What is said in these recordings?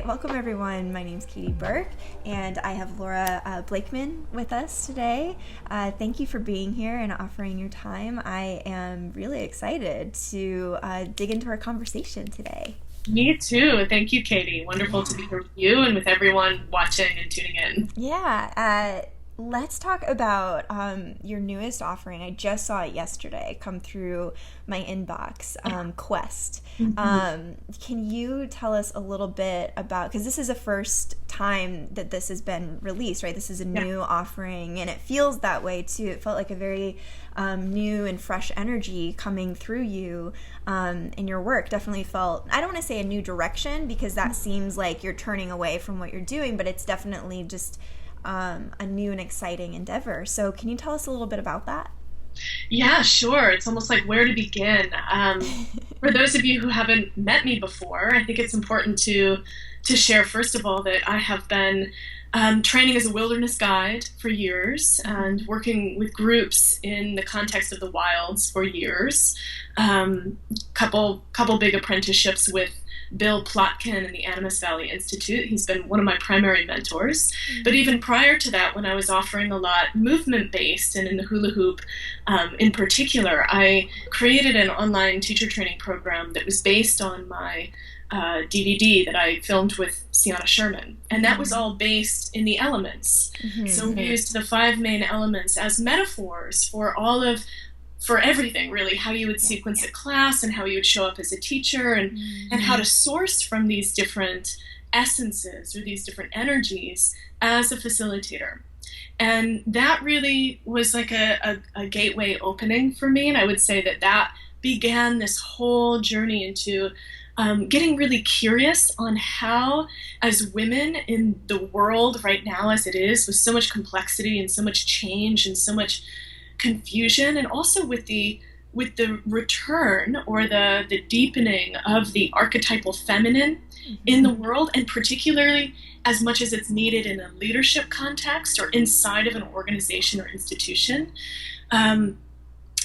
welcome everyone. My name's Katie Burke, and I have Laura Blakeman with us today. Thank you for being here and offering your time. I am really excited to dig into our conversation today. Me too. Thank you, Katie. Wonderful to be here with you and with everyone watching and tuning in. Yeah. Let's talk about your newest offering. I just saw it yesterday come through my inbox, Quest. Can you tell us a little bit about, because this is the first time that this has been released, right? This is a new offering, and it feels that way too. It felt like a very new and fresh energy coming through you in your work. Definitely felt, I don't want to say a new direction, because that seems like you're turning away from what you're doing, but it's definitely just a new and exciting endeavor. So can you tell us a little bit about that? Yeah, sure. It's almost like where to begin. For those of you who haven't met me before, I think it's important to share, first of all, that I have been training as a wilderness guide for years and working with groups in the context of the wilds for years. Couple big apprenticeships with Bill Plotkin in the Animas Valley Institute. He's been one of my primary mentors. But even prior to that, when I was offering a lot movement-based and in the hula hoop in particular, I created an online teacher training program that was based on my DVD that I filmed with Sienna Sherman. And that was all based in the elements. So we used the 5 main elements as metaphors for everything, really, how you would sequence a class and how you would show up as a teacher and how to source from these different essences or these different energies as a facilitator. And that really was like a gateway opening for me. And I would say that began this whole journey into getting really curious on how, as women in the world right now as it is, with so much complexity and so much change and so much confusion, and also with the return or the deepening of the archetypal feminine in the world, and particularly as much as it's needed in a leadership context or inside of an organization or institution.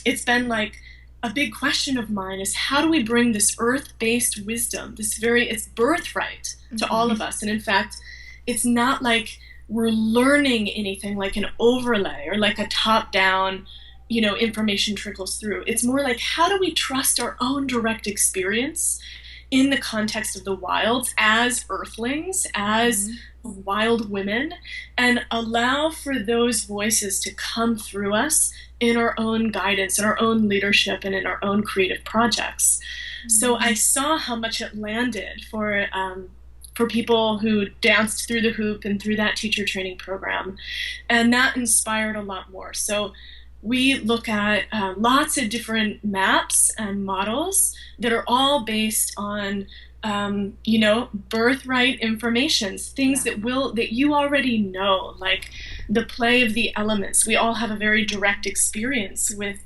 It's been like a big question of mine is, how do we bring this earth-based wisdom, it's birthright to all of us. And in fact, it's not like we're learning anything like an overlay or like a top-down, information trickles through. It's more like, how do we trust our own direct experience in the context of the wilds as earthlings, as wild women, and allow for those voices to come through us in our own guidance, in our own leadership, and in our own creative projects. So I saw how much it landed for people who danced through the hoop and through that teacher training program. And that inspired a lot more. So we look at lots of different maps and models that are all based on, birthright informations, things that you already know, like the play of the elements. We all have a very direct experience with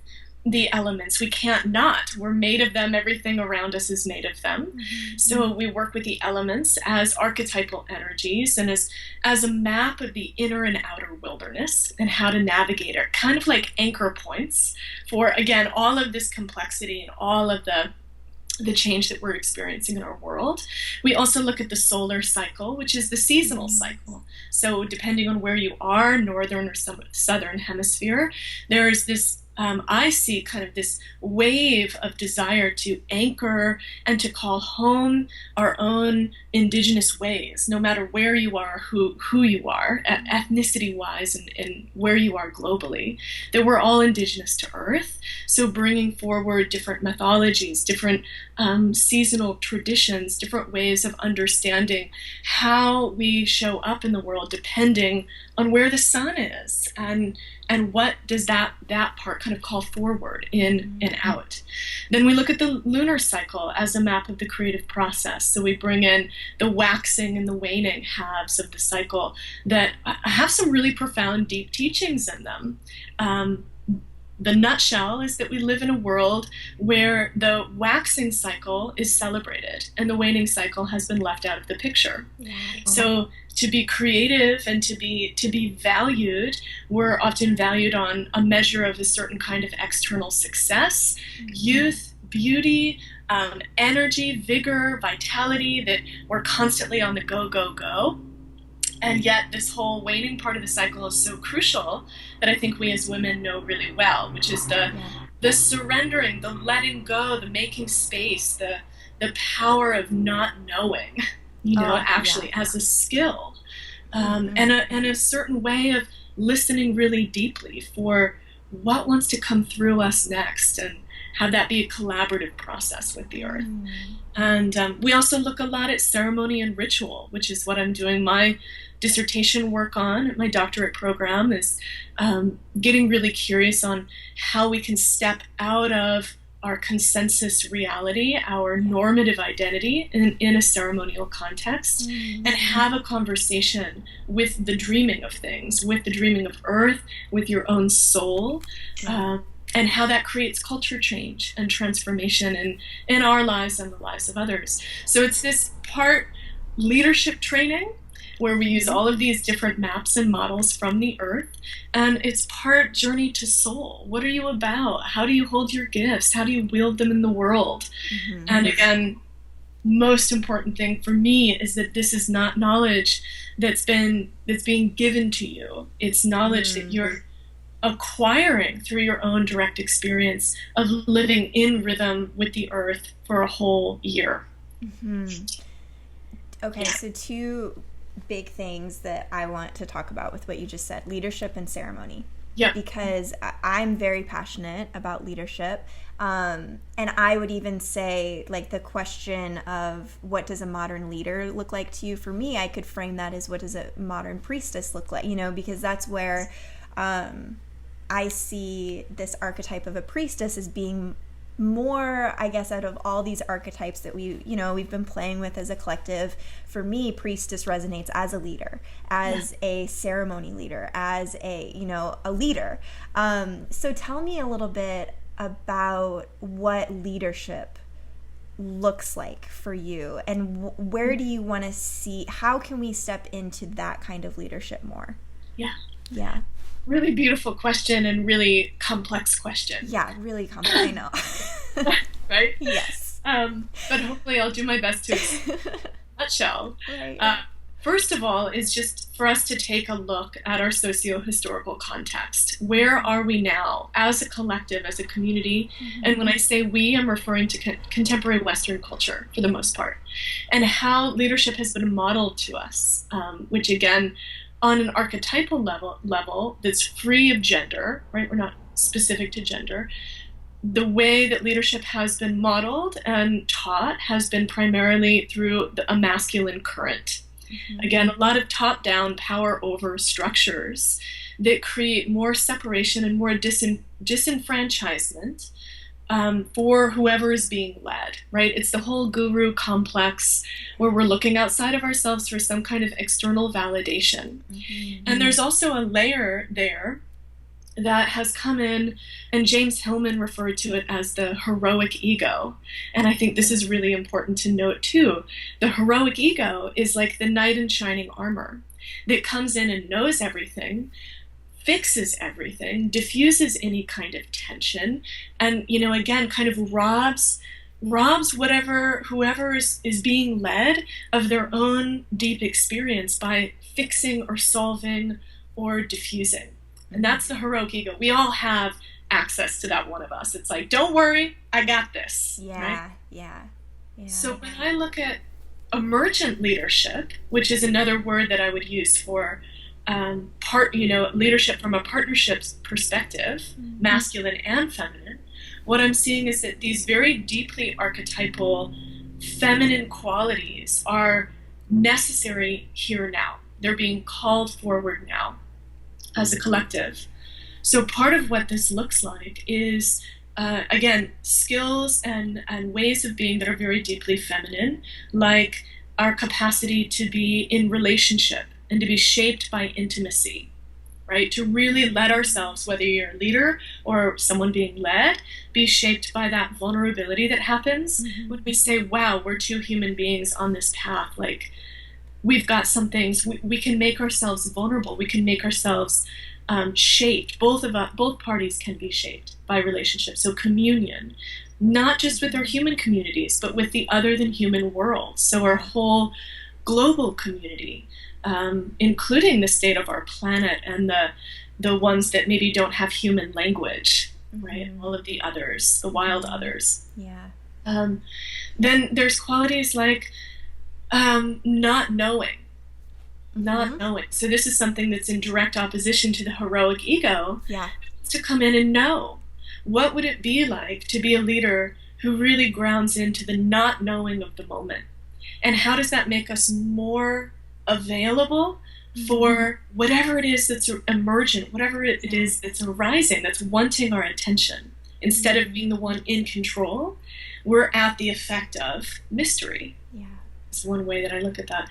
the elements. We can't not. We're made of them. Everything around us is made of them. So we work with the elements as archetypal energies and as a map of the inner and outer wilderness and how to navigate it, kind of like anchor points for, again, all of this complexity and all of the change that we're experiencing in our world. We also look at the solar cycle, which is the seasonal cycle. So depending on where you are, northern or southern hemisphere, there's this I see kind of this wave of desire to anchor and to call home our own indigenous ways, no matter where you are, who you are, ethnicity-wise, and where you are globally, that we're all indigenous to Earth. So bringing forward different mythologies, different seasonal traditions, different ways of understanding how we show up in the world depending on where the sun is, and what does that part kind of call forward in and out. Then we look at the lunar cycle as a map of the creative process. So we bring in the waxing and the waning halves of the cycle that have some really profound, deep teachings in them. The nutshell is that we live in a world where the waxing cycle is celebrated and the waning cycle has been left out of the picture. Yeah. So to be creative and to be valued, we're often valued on a measure of a certain kind of external success, youth, beauty, energy, vigor, vitality, that we're constantly on the go, go, go. And yet this whole waning part of the cycle is so crucial that I think we as women know really well, which is the surrendering, the letting go, the making space, the power of not knowing, actually as a skill, and a certain way of listening really deeply for what wants to come through us next, and have that be a collaborative process with the earth. And we also look a lot at ceremony and ritual, which is what I'm doing my dissertation work on. My doctorate program is getting really curious on how we can step out of our consensus reality, our normative identity in a ceremonial context, and have a conversation with the dreaming of things, with the dreaming of earth, with your own soul, and how that creates culture change and transformation in our lives and the lives of others. So it's this part leadership training, where we use all of these different maps and models from the earth, and it's part journey to soul. What are you about? How do you hold your gifts? How do you wield them in the world? And again, most important thing for me is that this is not knowledge that's being given to you. It's knowledge that you're acquiring through your own direct experience of living in rhythm with the earth for a whole year. Okay, so two big things that I want to talk about with what you just said: leadership and ceremony. Because I'm very passionate about leadership, and I would even say, like, the question of what does a modern leader look like to you, for me, I could frame that as what does a modern priestess look like, because that's where I see this archetype of a priestess as being more, I guess, out of all these archetypes that we've been playing with as a collective. For me, priestess resonates as a leader, as a ceremony leader, as a leader. So tell me a little bit about what leadership looks like for you, and where do you want to see, how can we step into that kind of leadership more? Yeah. Really beautiful question, and really complex question. Yeah, really complex. I know. Right? Yes. But hopefully I'll do my best to nutshell. Right. First of all, is just for us to take a look at our socio-historical context. Where are we now as a collective, as a community? And when I say we, I'm referring to contemporary Western culture for the most part, and how leadership has been modeled to us, which again, on an archetypal level that's free of gender, right? We're not specific to gender. The way that leadership has been modeled and taught has been primarily through a masculine current. Again, a lot of top-down power over structures that create more separation and more disenfranchisement for whoever is being led, right? It's the whole guru complex where we're looking outside of ourselves for some kind of external validation. And there's also a layer there that has come in, and James Hillman referred to it as the heroic ego. And I think this is really important to note too. The heroic ego is like the knight in shining armor that comes in and knows everything, fixes everything, diffuses any kind of tension, and again kind of robs whoever is being led of their own deep experience by fixing or solving or diffusing. And that's the heroic ego. We all have access to that one of us. It's like, don't worry, I got this. Yeah. So when I look at emergent leadership, which is another word that I would use for leadership from a partnership perspective, masculine and feminine, what I'm seeing is that these very deeply archetypal feminine qualities are necessary here now. They're being called forward now as a collective. So part of what this looks like is, again, skills and ways of being that are very deeply feminine, like our capacity to be in relationship and to be shaped by intimacy, right? To really let ourselves, whether you're a leader or someone being led, be shaped by that vulnerability that happens when we say, wow, we're two human beings on this path. Like, we've got some things, we can make ourselves vulnerable. We can make ourselves shaped. Both parties can be shaped by relationships. So communion, not just with our human communities, but with the other than human world. So our whole global community, including the state of our planet and the ones that maybe don't have human language, right? All of the others, the wild others. Yeah. Then there's qualities like not knowing. Not knowing. So this is something that's in direct opposition to the heroic ego. Yeah. To come in and know. What would it be like to be a leader who really grounds into the not knowing of the moment? And how does that make us more available for whatever it is that's emergent, whatever it is that's arising, that's wanting our attention? Instead of being the one in control, we're at the effect of mystery. Yeah. It's one way that I look at that.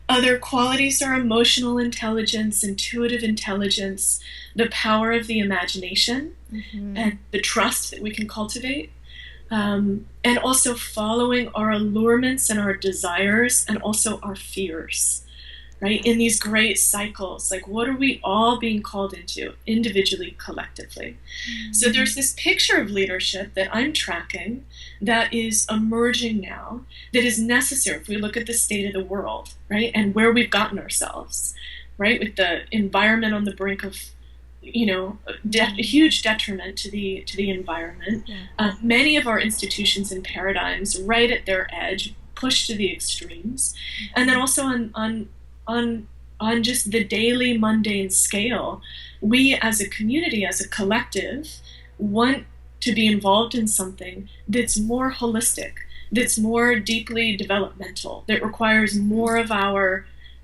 Other qualities are emotional intelligence, intuitive intelligence, the power of the imagination, and the trust that we can cultivate, and also following our allurements and our desires and also our fears, right? In these great cycles, like what are we all being called into individually, collectively? So there's this picture of leadership that I'm tracking that is emerging now, that is necessary if we look at the state of the world, right? And where we've gotten ourselves, right? With the environment on the brink of, a huge detriment to the environment. Yeah. Many of our institutions and paradigms right at their edge, pushed to the extremes. And then also on just the daily mundane scale, we as a community, as a collective, want to be involved in something that's more holistic, that's more deeply developmental, that requires more of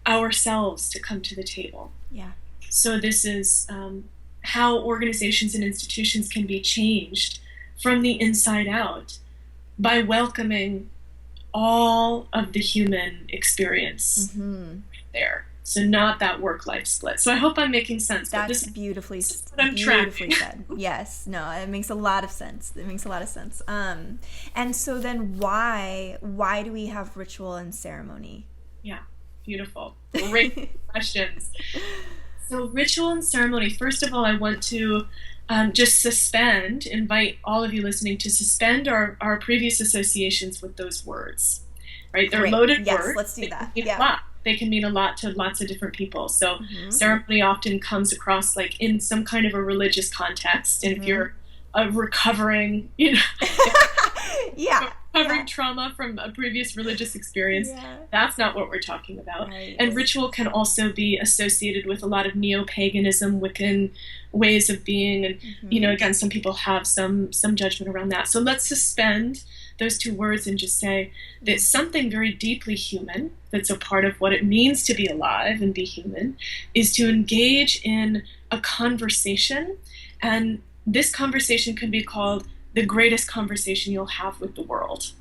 ourselves to come to the table. Yeah. So this is how organizations and institutions can be changed from the inside out by welcoming all of the human experience there. So not that work-life split. So I hope I'm making sense. That's beautifully said. Yes. No, it makes a lot of sense. And so then why do we have ritual and ceremony? Yeah. Beautiful. Great questions. So ritual and ceremony, first of all, I want to just invite all of you listening to suspend our previous associations with those words, right? They're loaded words. Yes, let's do that. Yeah. They can mean a lot to lots of different people. So ceremony often comes across like in some kind of a religious context. And if you're a recovering, trauma from a previous religious experience, that's not what we're talking about. Right. And ritual can also be associated with a lot of neo-paganism, Wiccan ways of being. And, again, some people have some judgment around that. So let's suspend those two words and just say that something very deeply human, that's a part of what it means to be alive and be human, is to engage in a conversation. And this conversation can be called the greatest conversation you'll have with the world.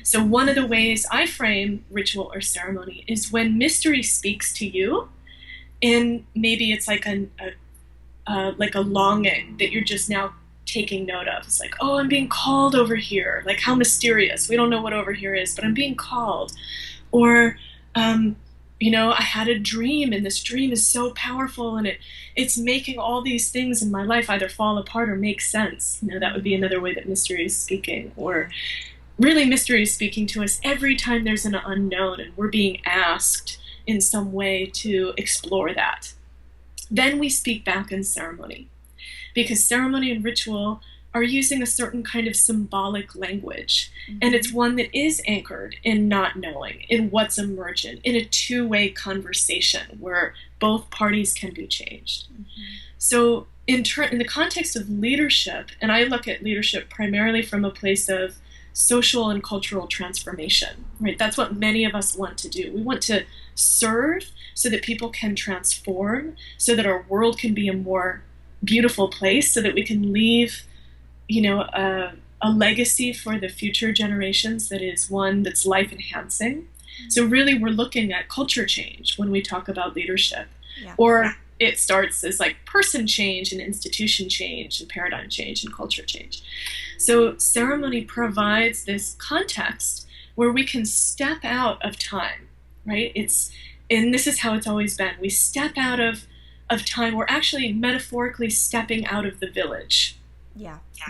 So one of the ways I frame ritual or ceremony is when mystery speaks to you, and maybe it's like a longing that you're just now taking note of. It's like, oh, I'm being called over here. Like, how mysterious. We don't know what over here is, but I'm being called. Or, I had a dream, and this dream is so powerful, and it's making all these things in my life either fall apart or make sense. That would be another way that mystery is speaking. Or really mystery is speaking to us every time there's an unknown, and we're being asked in some way to explore that. Then we speak back in ceremony. Because ceremony and ritual are using a certain kind of symbolic language. And it's one that is anchored in not knowing, in what's emergent, in a two-way conversation where both parties can be changed. So in the context of leadership, and I look at leadership primarily from a place of social and cultural transformation, right? That's what many of us want to do. We want to serve so that people can transform, so that our world can be a more beautiful place, so that we can leave, a legacy for the future generations that is one that's life enhancing. So really we're looking at culture change when we talk about leadership. Or it starts as like person change and institution change and paradigm change and culture change. So ceremony provides this context where we can step out of time, right? And this is how it's always been. We step out of time. We're actually metaphorically stepping out of the village.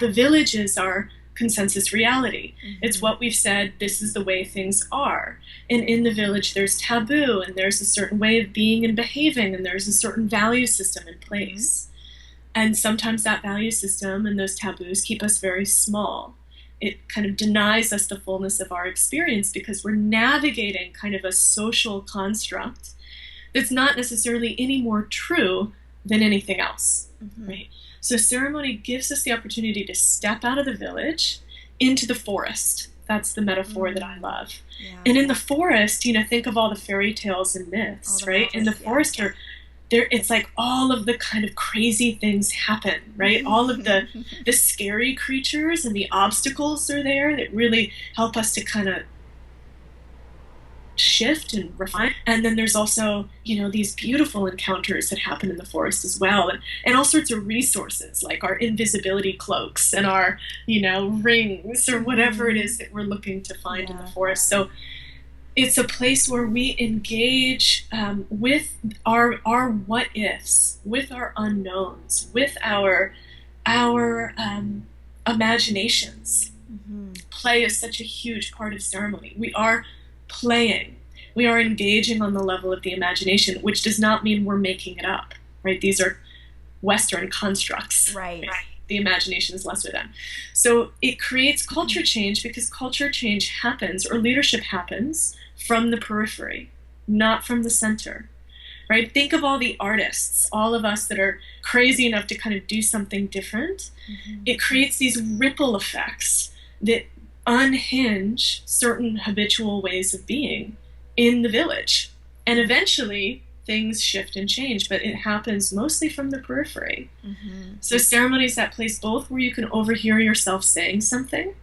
The villages are consensus reality. It's what we've said, this is the way things are. And in the village, there's taboo, and there's a certain way of being and behaving, and there's a certain value system in place. And sometimes that value system and those taboos keep us very small. It kind of denies us the fullness of our experience because we're navigating kind of a social construct that's not necessarily any more true than anything else, right? So ceremony gives us the opportunity to step out of the village into the forest. That's the metaphor that I love. Yeah. And in the forest, you know, think of all the fairy tales and myths, right? In the forest, it's like all of the kind of crazy things happen, right? All of the scary creatures and the obstacles are there that really help us to kind of shift and refine. And then there's also, you know, these beautiful encounters that happen in the forest as well, and all sorts of resources like our invisibility cloaks and our, you know, rings or whatever it is that we're looking to find in the forest. So it's a place where we engage with our what ifs, with our unknowns, with our imaginations. Play is such a huge part of ceremony. We are playing. We are engaging on the level of the imagination, which does not mean we're making it up, right? These are Western constructs. Right. The imagination is lesser than. So it creates culture change because culture change happens, or leadership happens, from the periphery, not from the center, right? Think of all the artists, all of us that are crazy enough to kind of do something different. It creates these ripple effects that unhinge certain habitual ways of being in the village. And eventually things shift and change, but it happens mostly from the periphery. So ceremony is that place both where you can overhear yourself saying something,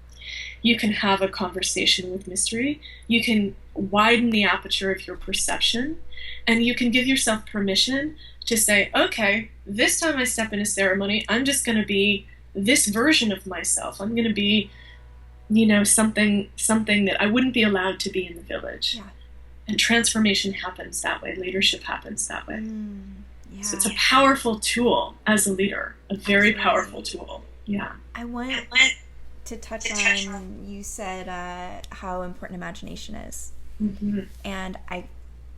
you can have a conversation with mystery, you can widen the aperture of your perception, and you can give yourself permission to say, okay, this time I step into ceremony, I'm just going to be this version of myself. I'm going to be, you know, something that I wouldn't be allowed to be in the village. And transformation happens that way. Leadership happens that way. So it's a powerful tool as a leader, a very powerful tool. I want to touch on, you said how important imagination is. And I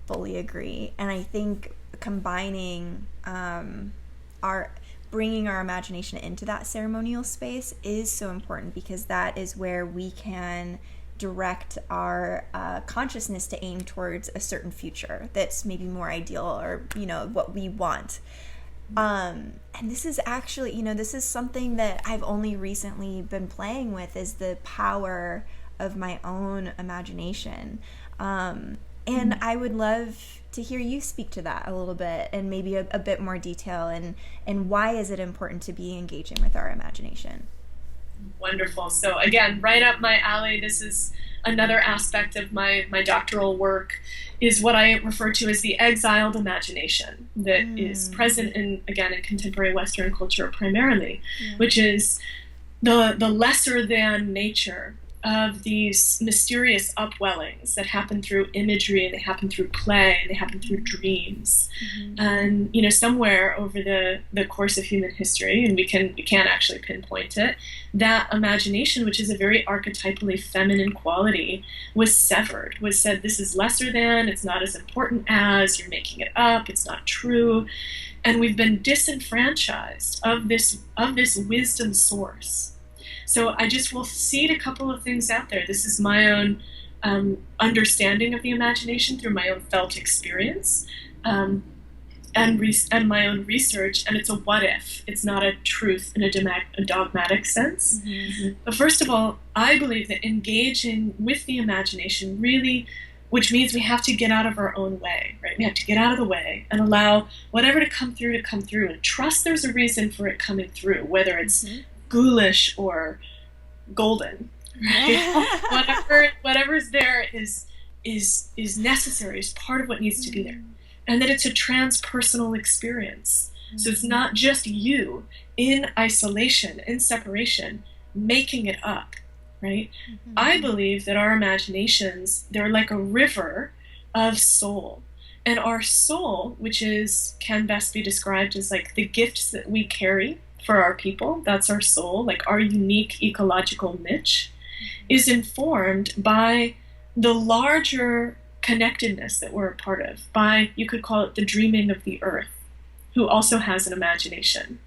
fully agree. And I think combining bringing our imagination into that ceremonial space is so important, because that is where we can direct our consciousness to aim towards a certain future that's maybe more ideal, or, you know, what we want. And this is actually, you know, this is something that I've only recently been playing with, is the power of my own imagination. And I would love to hear you speak to that a little bit, and maybe a bit more detail, and why is it important to be engaging with our imagination? Wonderful. So again, right up my alley. This is another aspect of my doctoral work, is what I refer to as the exiled imagination that is present in contemporary Western culture primarily, which is the lesser than nature of these mysterious upwellings that happen through imagery, and they happen through play, and they happen through dreams. And, you know, somewhere over the course of human history, and we can't actually pinpoint it, that imagination, which is a very archetypally feminine quality, was severed, was said, this is lesser than, it's not as important as, you're making it up, it's not true. And we've been disenfranchised of this wisdom source. So I just will seed a couple of things out there. This is my own understanding of the imagination through my own felt experience, and my own research, and it's a what if. It's not a truth in a dogmatic sense. But first of all, I believe that engaging with the imagination really, which means we have to get out of our own way, right? We have to get out of the way and allow whatever to come through, and trust there's a reason for it coming through, whether it's ghoulish or golden, right? Whatever's there is necessary, is part of what needs to be there, and that it's a transpersonal experience. So it's not just you in isolation, in separation, making it up, right? I believe that our imaginations, they're like a river of soul, and our soul, which can best be described as like the gifts that we carry for our people, that's our soul, like our unique ecological niche, is informed by the larger connectedness that we're a part of, by, you could call it the dreaming of the earth, who also has an imagination.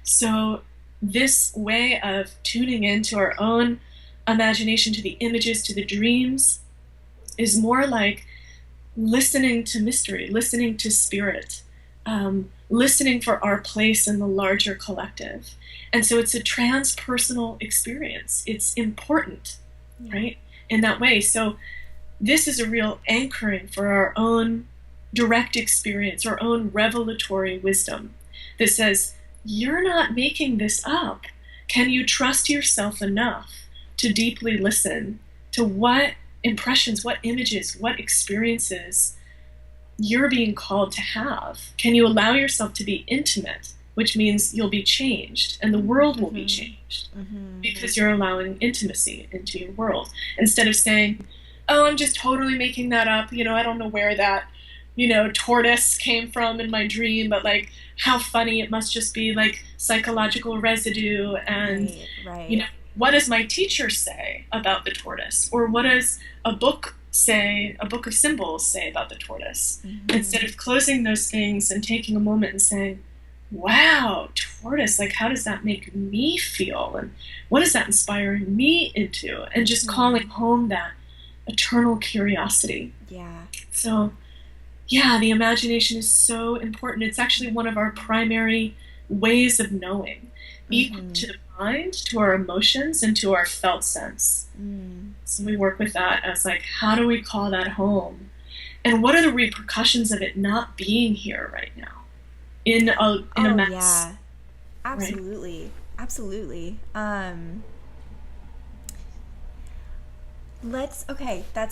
So this way of tuning into our own imagination, to the images, to the dreams, is more like listening to mystery, listening to spirit, listening for our place in the larger collective. And so it's a transpersonal experience. It's important, right, in that way. So this is a real anchoring for our own direct experience, our own revelatory wisdom that says, you're not making this up. Can you trust yourself enough to deeply listen to what impressions, what images, what experiences you're being called to have? Can you allow yourself to be intimate, which means you'll be changed and the world will be changed because you're allowing intimacy into your world, instead of saying, oh, I'm just totally making that up. I don't know where that, tortoise came from in my dream, but like, how funny, it must just be like psychological residue. And, right. What does my teacher say about the tortoise? Or what does a book say, a book of symbols say about the tortoise? Instead of closing those things and taking a moment and saying, wow, tortoise, like, how does that make me feel? And what is that inspiring me into? And just calling home that eternal curiosity. Yeah. So, yeah, the imagination is so important. It's actually one of our primary ways of knowing, equal to the mind, to our emotions, and to our felt sense. So we work with that as like, how do we call that home? And what are the repercussions of it not being here right now? In a mess. Yeah. Absolutely. Right? Absolutely. That's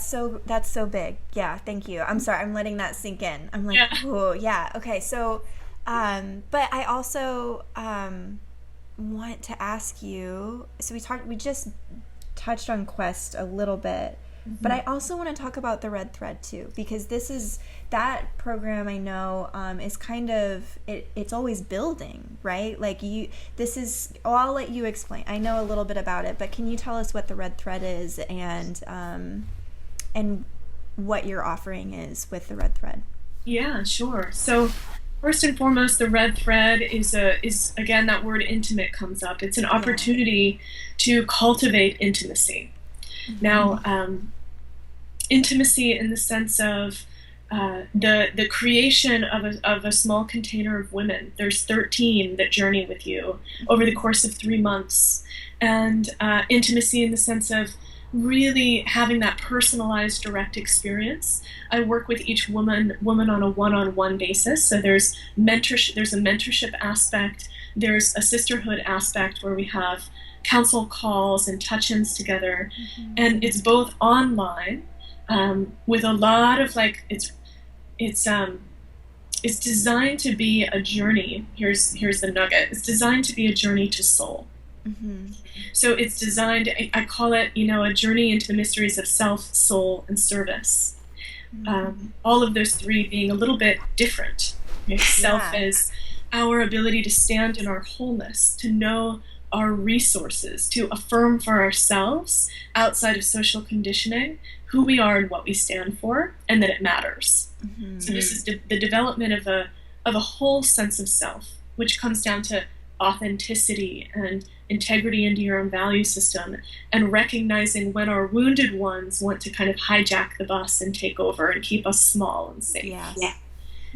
so big. Yeah, thank you. I'm sorry, I'm letting that sink in. I'm like, oh yeah, okay. So but I also want to ask you, so we just touched on Quest a little bit, but I also want to talk about the Red Thread too, because that program I know is kind of, it's always building, right? Like I'll let you explain. I know a little bit about it, but can you tell us what the Red Thread is and what your offering is with the Red Thread? Yeah, sure. So first and foremost, the Red Thread is again, that word intimate comes up. It's an opportunity to cultivate intimacy. Now, intimacy in the sense of the creation of a small container of women. There's 13 that journey with you over the course of 3 months. And intimacy in the sense of really having that personalized direct experience. I work with each woman on a one-on-one basis. So there's a mentorship aspect, there's a sisterhood aspect where we have counsel calls and touch-ins together, and it's both online with a lot of like, it's designed to be a journey. Here's the nugget. It's designed to be a journey to soul. So it's designed, I call it, a journey into the mysteries of self, soul, and service. All of those three being a little bit different. Self is our ability to stand in our wholeness, to know our resources, to affirm for ourselves, outside of social conditioning, who we are and what we stand for, and that it matters. So this is the development of a whole sense of self, which comes down to authenticity and integrity into your own value system, and recognizing when our wounded ones want to kind of hijack the bus and take over and keep us small and safe.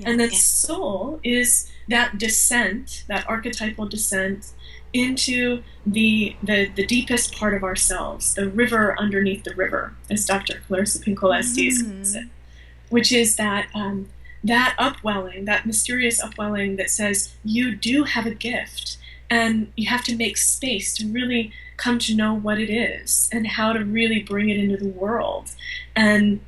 And then soul is that descent, that archetypal descent into the deepest part of ourselves, the river underneath the river, as Dr. Clarissa Pinkola Estes calls it, which is that upwelling, that mysterious upwelling that says you do have a gift, and you have to make space to really come to know what it is and how to really bring it into the world. And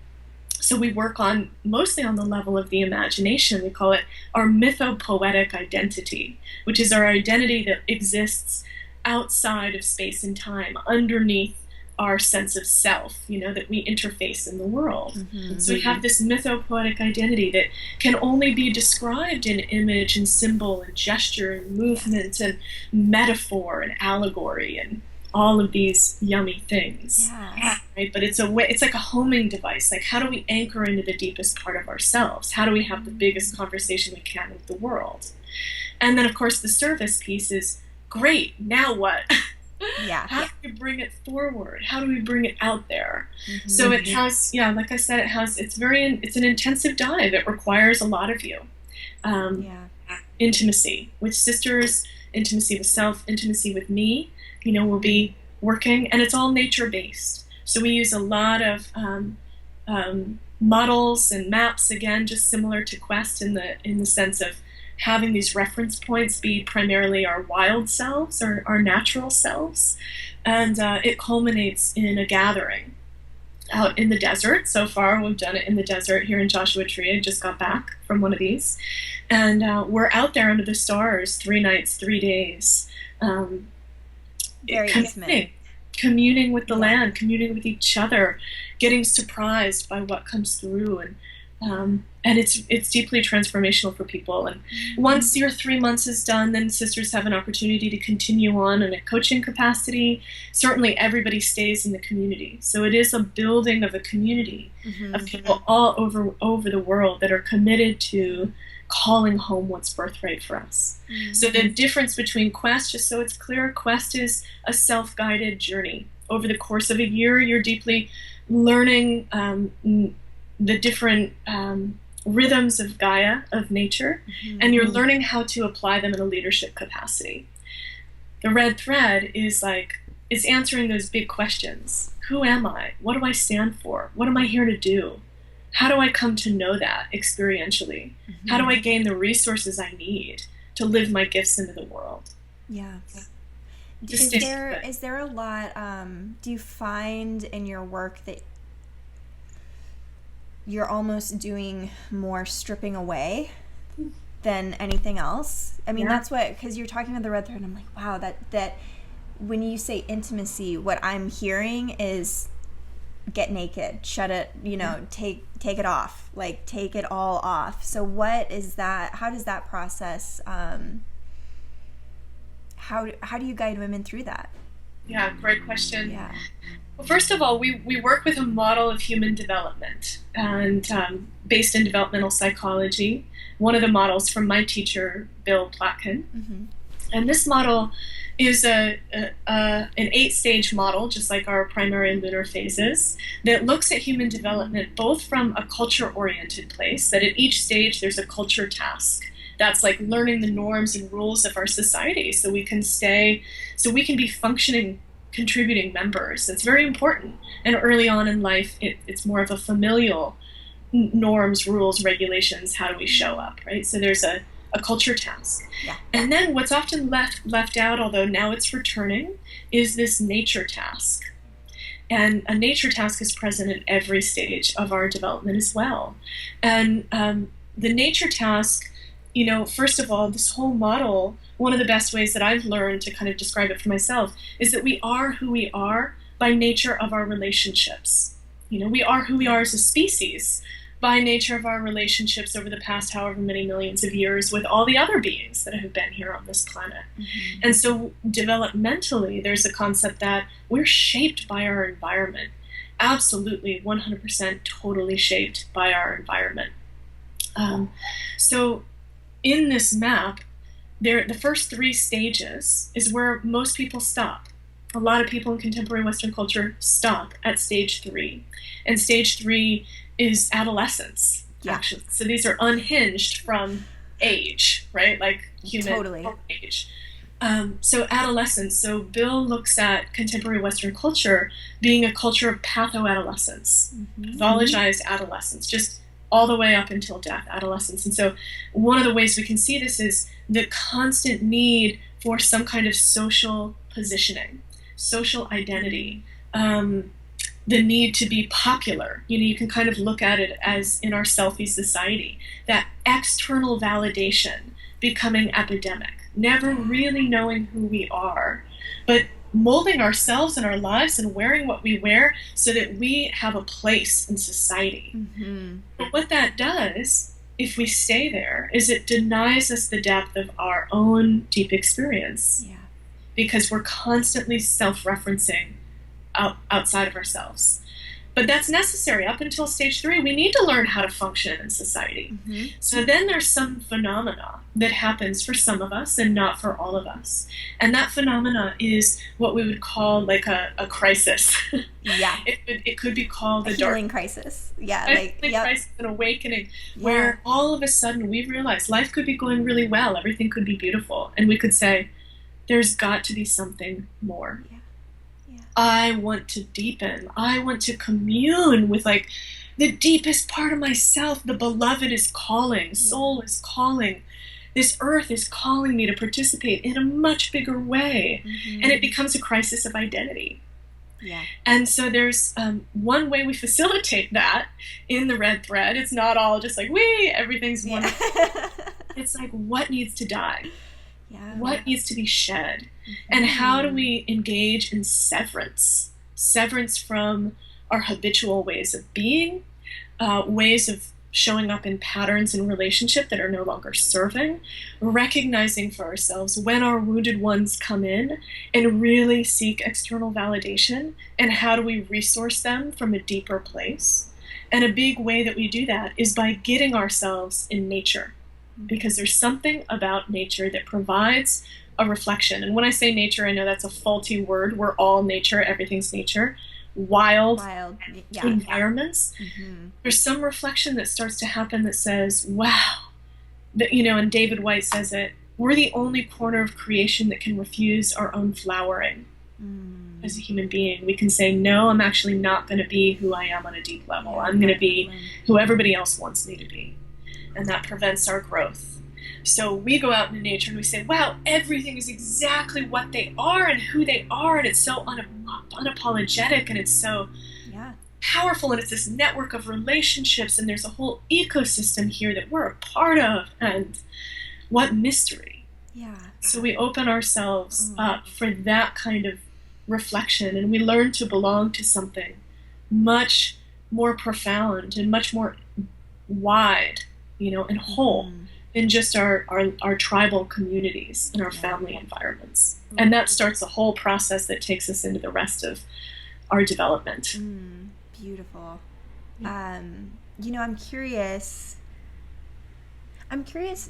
so we work mostly on the level of the imagination. We call it our mythopoetic identity, which is our identity that exists outside of space and time, underneath our sense of self, that we interface in the world. Mm-hmm. So we have this mythopoetic identity that can only be described in image and symbol and gesture and movement and metaphor and allegory and all of these yummy things. Yeah. Right? But it's like a homing device. Like, how do we anchor into the deepest part of ourselves? How do we have the biggest conversation we can with the world? And then, of course, the service piece is great. Now what? Yeah. How do we bring it forward? How do we bring it out there? Mm-hmm. So it has, like I said, it's an intensive dive. It requires a lot of you. Intimacy with sisters, intimacy with self, intimacy with me. We'll be working, and it's all nature-based. So we use a lot of models and maps, again, just similar to Quest in the sense of having these reference points be primarily our wild selves, or our natural selves. And it culminates in a gathering out in the desert. So far, we've done it in the desert here in Joshua Tree. I just got back from one of these. And we're out there under the stars 3 nights, 3 days. Very intimate. Communing with the land, communing with each other, getting surprised by what comes through, and it's deeply transformational for people. And once your 3 months is done, then sisters have an opportunity to continue on in a coaching capacity. Certainly, everybody stays in the community, so it is a building of a community of people all over the world that are committed to calling home what's birthright for us. So the difference between Quest, just so it's clear, Quest is a self-guided journey. Over the course of a year, you're deeply learning the different rhythms of Gaia, of nature, and you're learning how to apply them in a leadership capacity. The red thread is answering those big questions. Who am I? What do I stand for? What am I here to do? How do I come to know that experientially? How do I gain the resources I need to live my gifts into the world? Yeah. Is there a lot, do you find in your work that you're almost doing more stripping away than anything else? I mean, that's what, because you're talking about the red thread, and I'm like, wow, that when you say intimacy, what I'm hearing is get naked, shut it, take it off, take it all off. So what is that? How does that process, how do you guide women through that? Yeah, great question. Yeah. Well, first of all, we work with a model of human development, and based in developmental psychology. One of the models from my teacher, Bill Plotkin. And this model is an 8-stage model, just like our primary and lunar phases, that looks at human development both from a culture-oriented place, that at each stage there's a culture task. That's like learning the norms and rules of our society so we can be functioning, contributing members. That's very important. And early on in life, it's more of a familial norms, rules, regulations, how do we show up, right? So there's a culture task. Yeah. And then what's often left out, although now it's returning, is this nature task. And a nature task is present at every stage of our development as well. And the nature task, first of all, this whole model, one of the best ways that I've learned to kind of describe it for myself is that we are who we are by nature of our relationships. We are who we are as a species by nature of our relationships over the past however many millions of years with all the other beings that have been here on this planet. And so developmentally, there's a concept that we're shaped by our environment. Absolutely, 100% totally shaped by our environment. So in this map, the first 3 stages is where most people stop. A lot of people in contemporary Western culture stop at stage 3. And stage 3 is adolescence, actually. So these are unhinged from age, right? Like human age. So adolescence. So Bill looks at contemporary Western culture being a culture of patho-adolescence, pathologized adolescence, just all the way up until death, adolescence. And so one of the ways we can see this is the constant need for some kind of social positioning, social identity, the need to be popular. You can kind of look at it as in our selfie society, that external validation becoming epidemic, never really knowing who we are, but molding ourselves and our lives and wearing what we wear so that we have a place in society. Mm-hmm. But what that does, if we stay there, is it denies us the depth of our own deep experience. Yeah. Because we're constantly self-referencing outside of ourselves. But that's necessary. Up until stage 3, we need to learn how to function in society. Mm-hmm. So then there's some phenomena that happens for some of us and not for all of us. And that phenomena is what we would call like a crisis. Yeah. It could be called a healing crisis. Yeah. Like crisis, an awakening, where all of a sudden we realize life could be going really well. Everything could be beautiful. And we could say, there's got to be something more. I want to deepen. I want to commune with like the deepest part of myself. The beloved is calling. Soul is calling. This earth is calling me to participate in a much bigger way. Mm-hmm. And it becomes a crisis of identity. Yeah. And so there's one way we facilitate that in the red thread. It's not all just like, everything's wonderful. It's like, what needs to die? Yeah. What needs to be shed? Mm-hmm. And how do we engage in severance? Severance from our habitual ways of being, ways of showing up in patterns in relationship that are no longer serving, recognizing for ourselves when our wounded ones come in and really seek external validation, and how do we resource them from a deeper place? And a big way that we do that is by getting ourselves in nature. Because there's something about nature that provides a reflection. And when I say nature, I know that's a faulty word. We're all nature. Everything's nature. Wild environments. Mm-hmm. There's some reflection that starts to happen that says, wow. And David White says it, we're the only corner of creation that can refuse our own flowering. As a human being, we can say, no, I'm actually not going to be who I am on a deep level. I'm going to be who everybody else wants me to be. And that prevents our growth. So we go out into nature and we say, wow, everything is exactly what they are and who they are, and it's so unapologetic, and it's so powerful, and it's this network of relationships, and there's a whole ecosystem here that we're a part of, and what mystery. Yeah. So we open ourselves up for that kind of reflection, and we learn to belong to something much more profound and much more wide, and whole than just our tribal communities and our family environments. And that starts a whole process that takes us into the rest of our development. Beautiful. I'm curious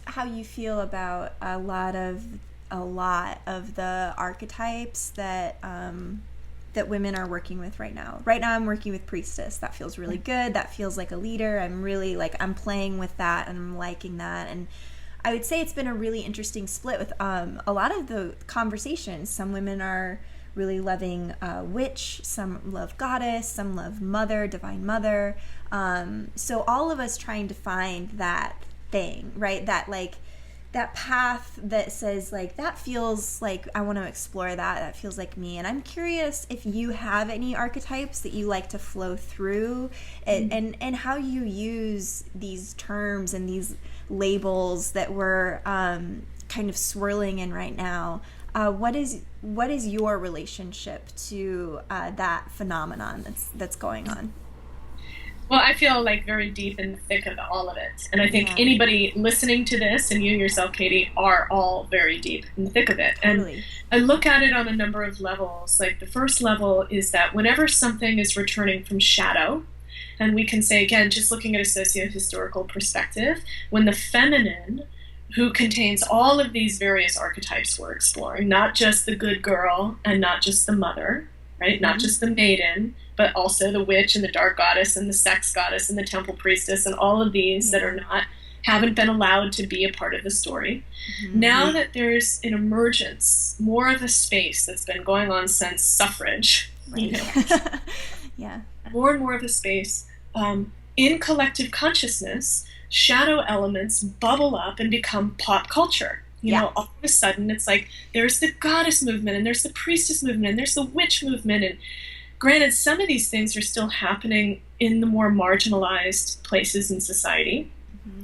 how you feel about a lot of the archetypes that that women are working with right now. Right now I'm working with priestess. That feels really good. That feels like a leader. I'm really I'm playing with that, and I'm liking that. And I would say it's been a really interesting split with a lot of the conversations. Some women are really loving witch, some love goddess, some love mother, divine mother. So all of us trying to find that thing, right? That path that says that feels like I want to explore that feels like me. And I'm curious if you have any archetypes that you like to flow through, and how you use these terms and these labels that we're kind of swirling in right now. What is your relationship to that phenomenon that's going on? Well, I feel very deep in the thick of all of it. And I think anybody listening to this, and you yourself, Katie, are all very deep in the thick of it. Totally. And I look at it on a number of levels. The first level is that whenever something is returning from shadow, and we can say, again, just looking at a socio-historical perspective, when the feminine, who contains all of these various archetypes we're exploring, not just the good girl and not just the mother, right? Not just the maiden, but also the witch and the dark goddess and the sex goddess and the temple priestess and all of these that haven't been allowed to be a part of the story. Now that there's an emergence, more of a space that's been going on since suffrage, more and more of a space, in collective consciousness, shadow elements bubble up and become pop culture. All of a sudden it's there's the goddess movement, and there's the priestess movement, and there's the witch movement. And granted, some of these things are still happening in the more marginalized places in society.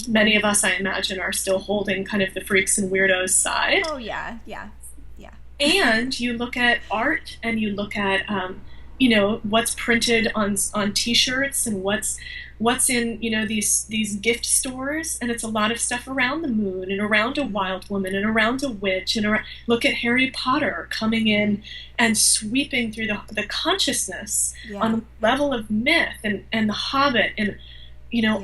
Many of us, I imagine, are still holding kind of the freaks and weirdos side. Oh, yeah. And you look at art, and you look at what's printed on T-shirts, and what's in these gift stores, and it's a lot of stuff around the moon and around a wild woman and around a witch, and look at Harry Potter coming in and sweeping through the consciousness on the level of myth, and the Hobbit, and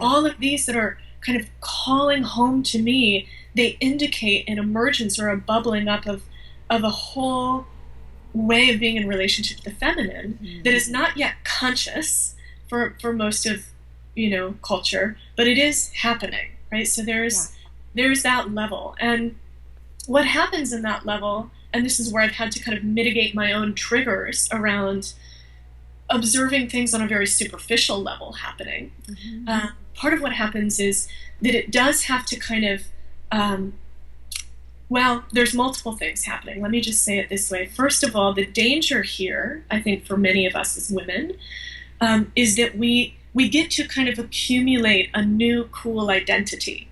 all of these that are kind of calling home to me. They indicate an emergence or a bubbling up of a whole way of being in relationship to the feminine that is not yet conscious for most of culture, but it is happening, right? So there's that level, and what happens in that level, and this is where I've had to kind of mitigate my own triggers around observing things on a very superficial level happening. Part of what happens is that it does have to kind of there's multiple things happening. Let me just say it this way. First of all, the danger here, I think, for many of us as women, is that we get to kind of accumulate a new cool identity.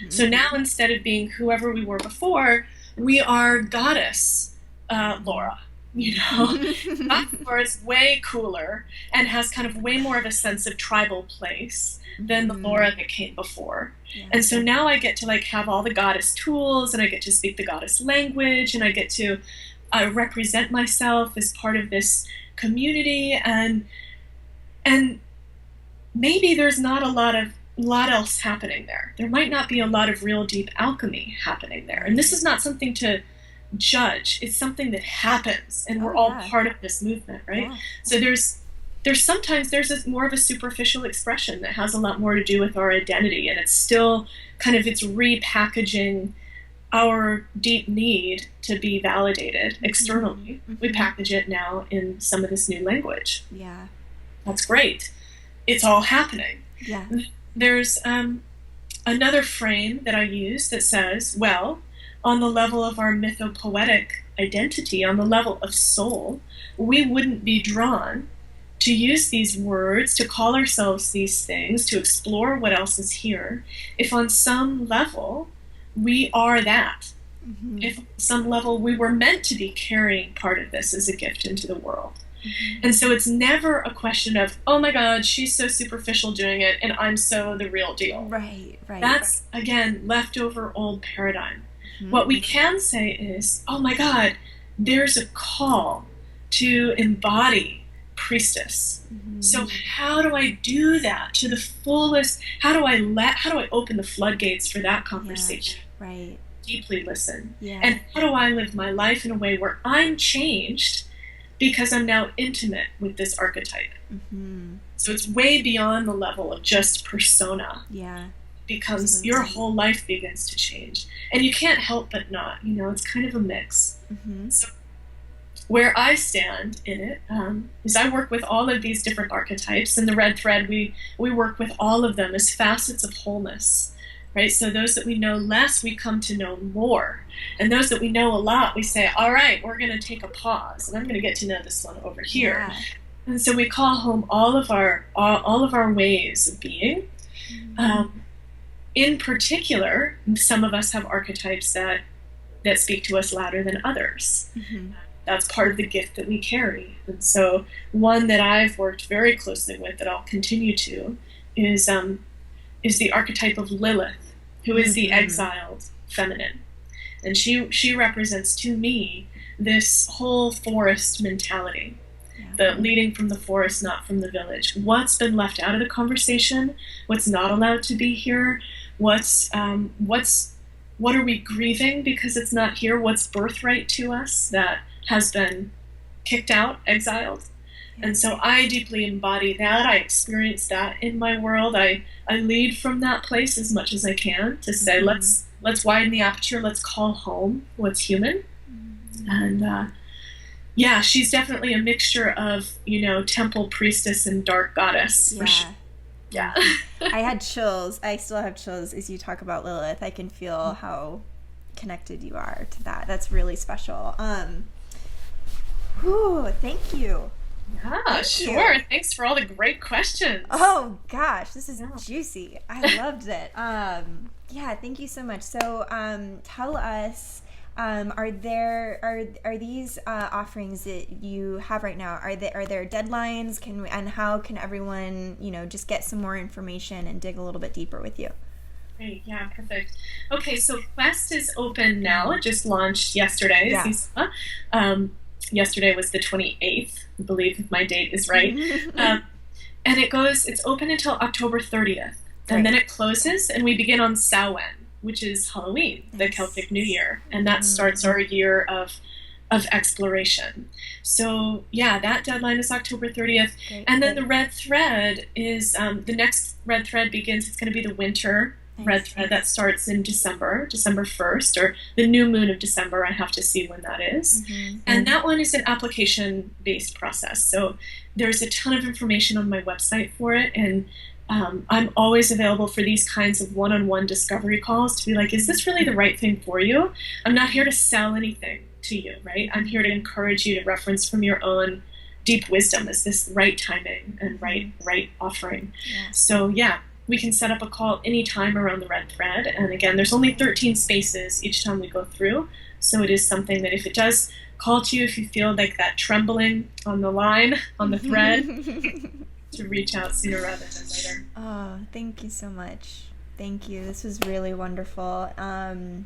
So now, instead of being whoever we were before, we are goddess Laura. Goddess Laura is way cooler and has kind of way more of a sense of tribal place than the Laura that came before. And so now I get to have all the goddess tools, and I get to speak the goddess language, and I get to represent myself as part of this community, and maybe there's not a lot else happening there. There might not be a lot of real deep alchemy happening there. And this is not something to judge. It's something that happens, and we're all part of this movement, right? So there's sometimes more of a superficial expression that has a lot more to do with our identity, and it's still it's repackaging our deep need to be validated externally. We package it now in some of this new language. Yeah. That's great. It's all happening. Yeah. There's another frame that I use that says, well, on the level of our mythopoetic identity, on the level of soul, we wouldn't be drawn to use these words, to call ourselves these things, to explore what else is here, if on some level we are that. If on some level we were meant to be carrying part of this as a gift into the world. And so it's never a question of, oh my God, she's so superficial doing it, and I'm so the real deal. Right. That's, again, leftover old paradigm. What we can say is, oh my God, there's a call to embody priestess. So how do I do that to the fullest? How do I open the floodgates for that conversation? Right. Deeply listen. Yeah. And how do I live my life in a way where I'm changed because I'm now intimate with this archetype? So it's way beyond the level of just persona. Yeah. Becomes your whole life begins to change, and you can't help but not. It's kind of a mix. So where I stand in it is I work with all of these different archetypes. In the red thread, we work with all of them as facets of wholeness, right? So those that we know less, we come to know more. And those that we know a lot, we say, all right, we're going to take a pause, and I'm going to get to know this one over here. Yeah. And so we call home all of our ways of being. In particular, some of us have archetypes that speak to us louder than others. That's part of the gift that we carry. And so one that I've worked very closely with, that I'll continue to, is the archetype of Lilith, who is the exiled feminine. And she represents to me this whole forest mentality, the leading from the forest, not from the village. What's been left out of the conversation? What's not allowed to be here? What are we grieving because it's not here? What's birthright to us that has been kicked out, exiled? And so I deeply embody that. I experience that in my world. I lead from that place as much as I can to say, let's widen the aperture. Let's call home what's human. And she's definitely a mixture of, temple priestess and dark goddess. Yeah. For sure. Yeah. I had chills. I still have chills as you talk about Lilith. I can feel how connected you are to that. That's really special. Thank you. Yeah, sure. Thanks for all the great questions. Oh gosh, this is juicy. I loved it. Thank you so much. So tell us Are these offerings that you have right now? Are there deadlines? And how can everyone just get some more information and dig a little bit deeper with you? Great, yeah, perfect. Okay, so Quest is open now. It just launched yesterday, as you saw. Yesterday was the 28th, I believe, if my date is right. And it's open until October 30th. And then it closes, and we begin on Samhain, which is Halloween, the Celtic New Year. And that starts our year of exploration. So yeah, that deadline is October 30th. And then the red thread is, the next red thread begins, it's going to be the winter red thread that starts in December 1st, or the new moon of December. I have to see when that is. And that one is an application-based process. So there's a ton of information on my website for it, and I'm always available for these kinds of one-on-one discovery calls to be like, is this really the right thing for you? I'm not here to sell anything to you, right? I'm here to encourage you to reference from your own deep wisdom. Is this right timing and right offering? So yeah, we can set up a call anytime around the red thread. And again, there's only 13 spaces each time we go through. So it is something that if it does call to you, if you feel like that trembling on the line, on the thread, to reach out sooner rather than later. Oh, thank you so much. Thank you. This was really wonderful. So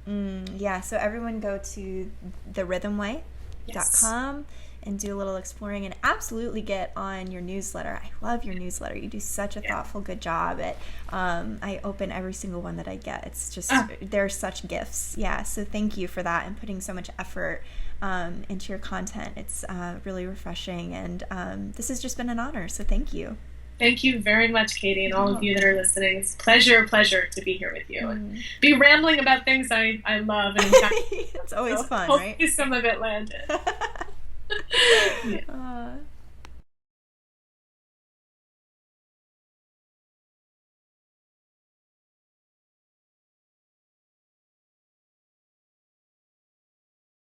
everyone go to therhythmway.com and do a little exploring, and absolutely get on your newsletter. I love your newsletter. You do such a thoughtful, good job at I open every single one that I get. It's just they're such gifts. Yeah, so thank you for that and putting so much effort into your content. It's really refreshing, and this has just been an honor, so thank you. Thank you very much, Katie, and all of you that are listening. It's a pleasure to be here with you and be rambling about things I love. And it's always fun, right? Hopefully some of it landed. Yeah.